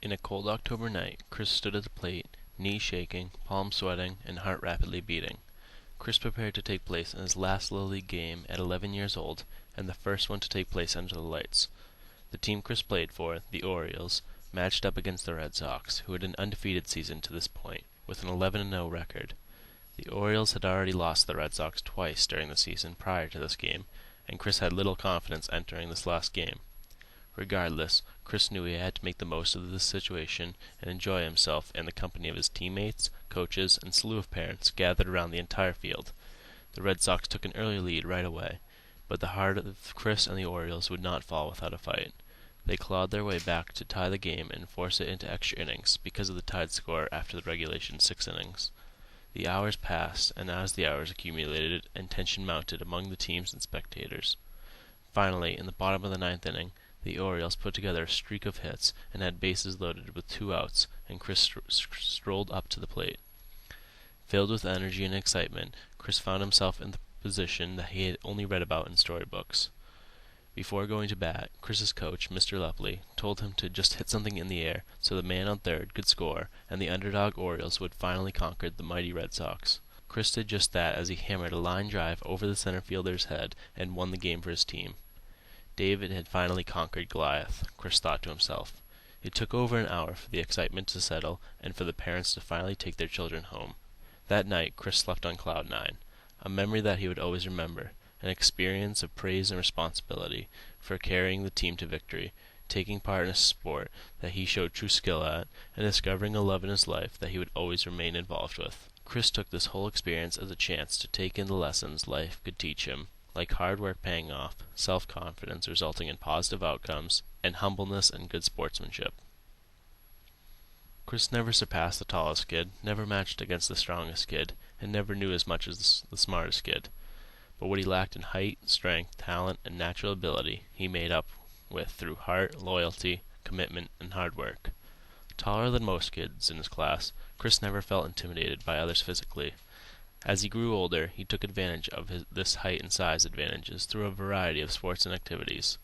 In a cold October night, Chris stood at the plate, knees shaking, palms sweating, and heart rapidly beating. Chris prepared to take place in his last Little League game at 11 years old, and the first one to take place under the lights. The team Chris played for, the Orioles, matched up against the Red Sox, who had an undefeated season to this point, with an 11-0 record. The Orioles had already lost the Red Sox twice during the season prior to this game, and Chris had little confidence entering this last game. Regardless, Chris knew he had to make the most of this situation and enjoy himself in the company of his teammates, coaches, and slew of parents gathered around the entire field. The Red Sox took an early lead right away, but the heart of Chris and the Orioles would not fall without a fight. They clawed their way back to tie the game and force it into extra innings because of the tied score after the regulation 6 innings. The hours passed, and as the hours accumulated, and tension mounted among the teams and spectators. Finally, in the bottom of the 9th inning, the Orioles put together a streak of hits and had bases loaded with 2 outs, and Chris strolled up to the plate. Filled with energy and excitement, Chris found himself in the position that he had only read about in storybooks. Before going to bat, Chris's coach, Mr. Lepley, told him to just hit something in the air so the man on third could score and the underdog Orioles would finally conquer the mighty Red Sox. Chris did just that as he hammered a line drive over the center fielder's head and won the game for his team. David had finally conquered Goliath, Chris thought to himself. It took over an hour for the excitement to settle and for the parents to finally take their children home. That night, Chris slept on cloud 9, a memory that he would always remember, an experience of praise and responsibility for carrying the team to victory, taking part in a sport that he showed true skill at, and discovering a love in his life that he would always remain involved with. Chris took this whole experience as a chance to take in the lessons life could teach him, like hard work paying off, self-confidence resulting in positive outcomes, and humbleness and good sportsmanship. Chris never surpassed the tallest kid, never matched against the strongest kid, and never knew as much as the smartest kid. But what he lacked in height, strength, talent, and natural ability, he made up with through heart, loyalty, commitment, and hard work. Taller than most kids in his class, Chris never felt intimidated by others physically. As he grew older, he took advantage of this height and size advantages through a variety of sports and activities.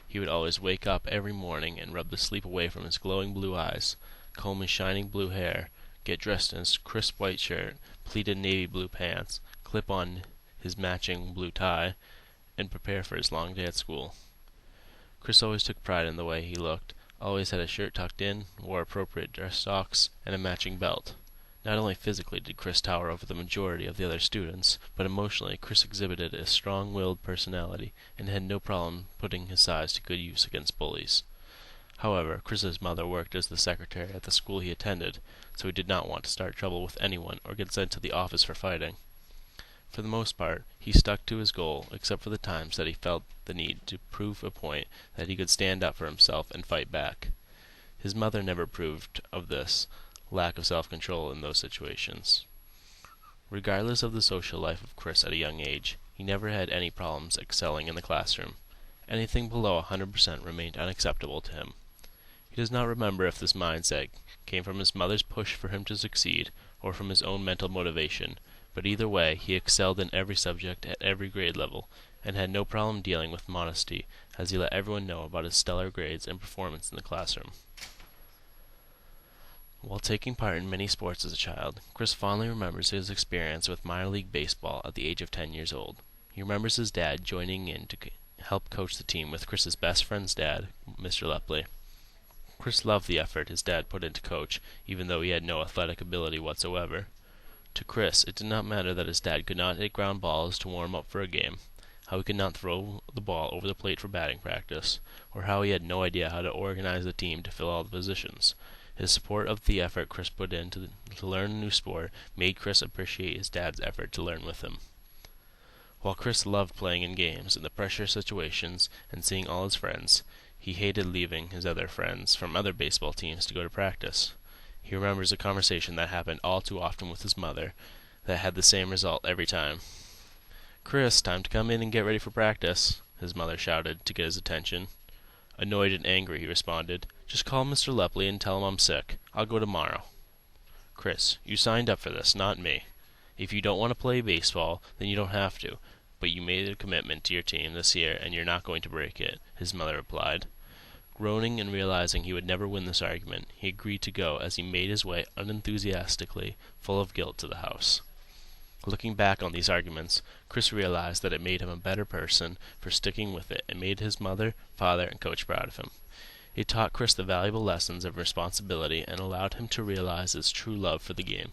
He would always wake up every morning and rub the sleep away from his glowing blue eyes, comb his shining blue hair, get dressed in his crisp white shirt, pleated navy blue pants, clip on his matching blue tie, and prepare for his long day at school. Chris always took pride in the way he looked, always had his shirt tucked in, wore appropriate dress socks, and a matching belt. Not only physically did Chris tower over the majority of the other students, but emotionally Chris exhibited a strong-willed personality and had no problem putting his size to good use against bullies. However, Chris's mother worked as the secretary at the school he attended, so he did not want to start trouble with anyone or get sent to the office for fighting. For the most part, he stuck to his goal, except for the times that he felt the need to prove a point that he could stand up for himself and fight back. His mother never approved of this lack of self-control in those situations. Regardless of the social life of Chris at a young age, he never had any problems excelling in the classroom. Anything below 100% remained unacceptable to him. He does not remember if this mindset came from his mother's push for him to succeed or from his own mental motivation, but either way, he excelled in every subject at every grade level, and had no problem dealing with modesty as he let everyone know about his stellar grades and performance in the classroom. While taking part in many sports as a child, Chris fondly remembers his experience with minor league baseball at the age of 10 years old. He remembers his dad joining in to help coach the team with Chris's best friend's dad, Mr. Lepley. Chris loved the effort his dad put into coach, even though he had no athletic ability whatsoever. To Chris, it did not matter that his dad could not hit ground balls to warm up for a game, how he could not throw the ball over the plate for batting practice, or how he had no idea how to organize the team to fill all the positions. His support of the effort Chris put in to learn a new sport made Chris appreciate his dad's effort to learn with him. While Chris loved playing in games and the pressure situations and seeing all his friends, he hated leaving his other friends from other baseball teams to go to practice. He remembers a conversation that happened all too often with his mother that had the same result every time. "Chris, time to come in and get ready for practice," his mother shouted to get his attention. Annoyed and angry, he responded, "Just call Mr. Lepley and tell him I'm sick. I'll go tomorrow." "Chris, you signed up for this, not me. If you don't want to play baseball, then you don't have to, but you made a commitment to your team this year and you're not going to break it," his mother replied. Groaning and realizing he would never win this argument, he agreed to go as he made his way unenthusiastically, full of guilt, to the house. Looking back on these arguments, Chris realized that it made him a better person for sticking with it and made his mother, father, and coach proud of him. It taught Chris the valuable lessons of responsibility and allowed him to realize his true love for the game.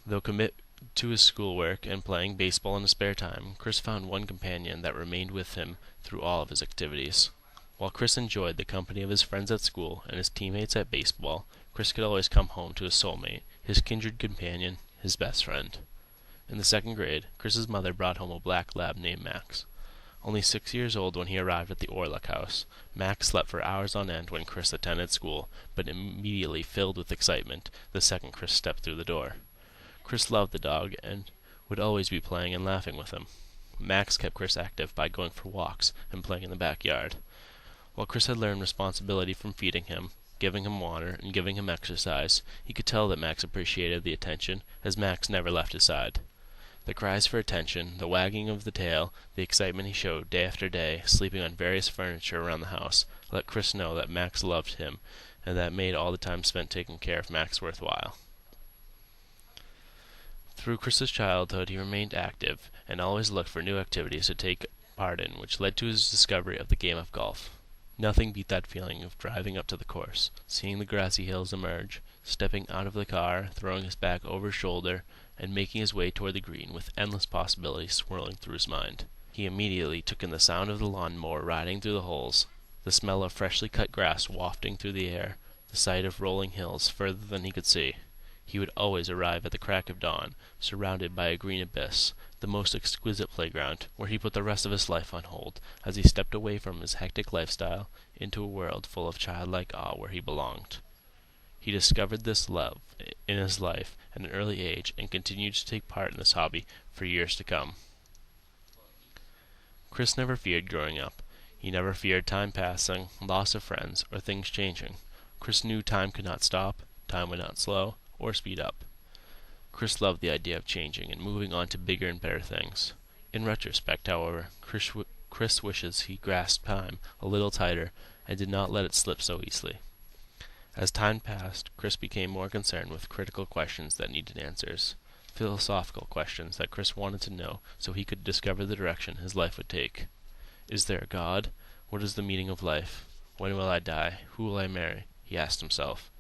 Though committed to his schoolwork and playing baseball in his spare time, Chris found one companion that remained with him through all of his activities. While Chris enjoyed the company of his friends at school and his teammates at baseball, Chris could always come home to his soulmate, his kindred companion, his best friend. In the 2nd grade, Chris's mother brought home a black lab named Max. Only 6 years old when he arrived at the Orluk house, Max slept for hours on end when Chris attended school, but immediately filled with excitement the second Chris stepped through the door. Chris loved the dog and would always be playing and laughing with him. Max kept Chris active by going for walks and playing in the backyard. While Chris had learned responsibility from feeding him, giving him water, and giving him exercise, he could tell that Max appreciated the attention, as Max never left his side. The cries for attention, the wagging of the tail, the excitement he showed day after day, sleeping on various furniture around the house, let Chris know that Max loved him, and that made all the time spent taking care of Max worthwhile. Through Chris's childhood, he remained active, and always looked for new activities to take part in, which led to his discovery of the game of golf. Nothing beat that feeling of driving up to the course, seeing the grassy hills emerge, stepping out of the car, throwing his bag over his shoulder, and making his way toward the green with endless possibilities swirling through his mind. He immediately took in the sound of the lawnmower riding through the holes, the smell of freshly cut grass wafting through the air, the sight of rolling hills further than he could see. He would always arrive at the crack of dawn, surrounded by a green abyss, the most exquisite playground, where he put the rest of his life on hold, as he stepped away from his hectic lifestyle into a world full of childlike awe where he belonged. He discovered this love in his life at an early age and continued to take part in this hobby for years to come. Chris never feared growing up. He never feared time passing, loss of friends, or things changing. Chris knew time could not stop, time would not slow, or speed up. Chris loved the idea of changing and moving on to bigger and better things. In retrospect, however, Chris wishes he grasped time a little tighter and did not let it slip so easily. As time passed, Chris became more concerned with critical questions that needed answers, philosophical questions that Chris wanted to know so he could discover the direction his life would take. Is there a God? What is the meaning of life? When will I die? Who will I marry? He asked himself.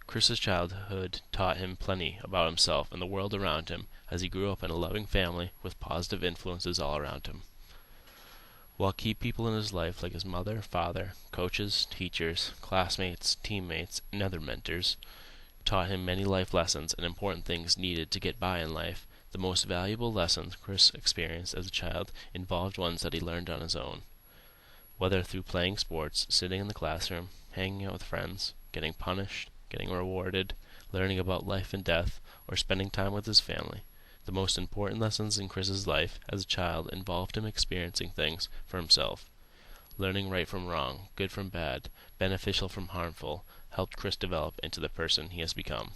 Chris's childhood taught him plenty about himself and the world around him as he grew up in a loving family with positive influences all around him. While key people in his life like his mother, father, coaches, teachers, classmates, teammates, and other mentors taught him many life lessons and important things needed to get by in life, the most valuable lessons Chris experienced as a child involved ones that he learned on his own. Whether through playing sports, sitting in the classroom, hanging out with friends, getting punished, getting rewarded, learning about life and death, or spending time with his family. The most important lessons in Chris's life as a child involved him experiencing things for himself. Learning right from wrong, good from bad, beneficial from harmful, helped Chris develop into the person he has become.